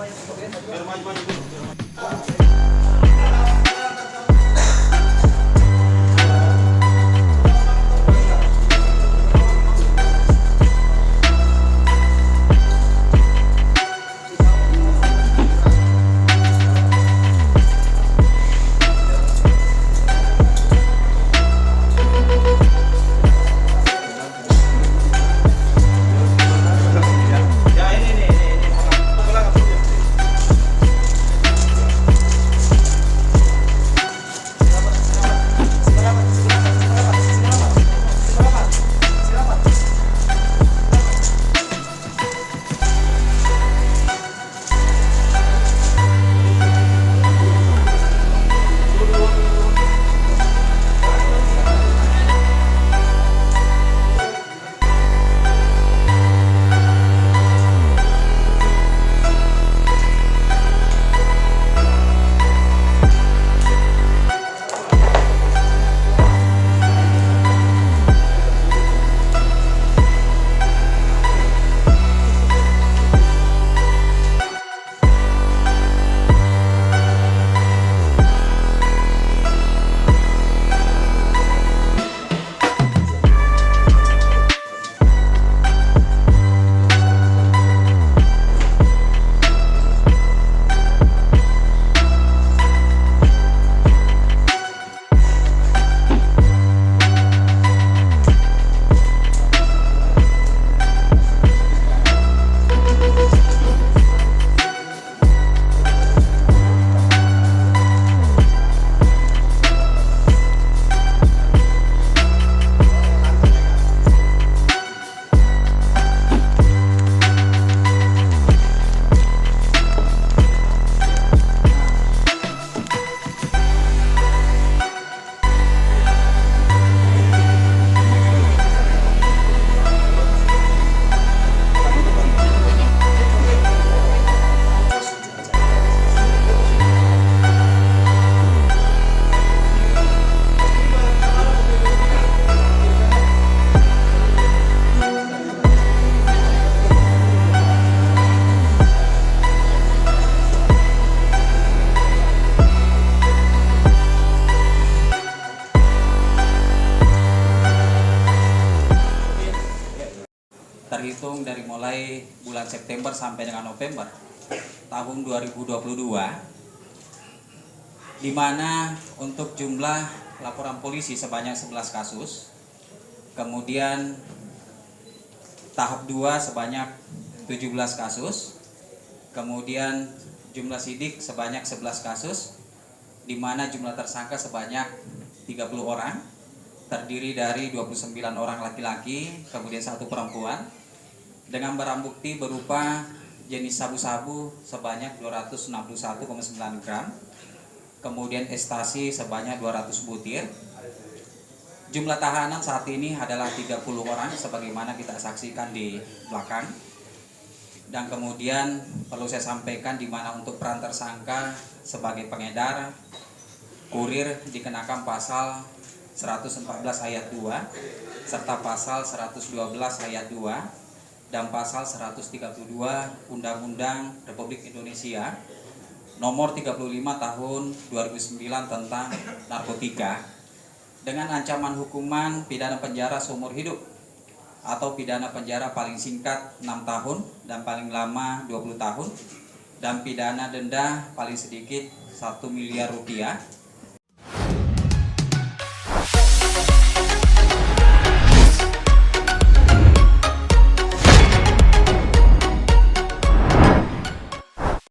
Biar maju-maju dulu. Ya ini. Pulang. Terhitung dari mulai bulan September sampai dengan November tahun 2022, di mana untuk jumlah laporan polisi sebanyak 11 kasus, kemudian tahap 2 sebanyak 17 kasus, kemudian jumlah sidik sebanyak 11 kasus, di mana jumlah tersangka sebanyak 30 orang, terdiri dari 29 orang laki-laki, kemudian 1 perempuan, dengan barang bukti berupa jenis sabu-sabu sebanyak 261,9 gram, kemudian ekstasi sebanyak 200 butir. Jumlah tahanan saat ini adalah 30 orang sebagaimana kita saksikan di belakang. Dan kemudian perlu saya sampaikan di mana untuk peran tersangka sebagai pengedar, kurir dikenakan pasal 114 ayat 2 serta pasal 112 ayat 2 dan pasal 132 Undang-Undang Republik Indonesia nomor 35 tahun 2009 tentang narkotika, dengan ancaman hukuman pidana penjara seumur hidup atau pidana penjara paling singkat 6 tahun dan paling lama 20 tahun, dan pidana denda paling sedikit 1 miliar rupiah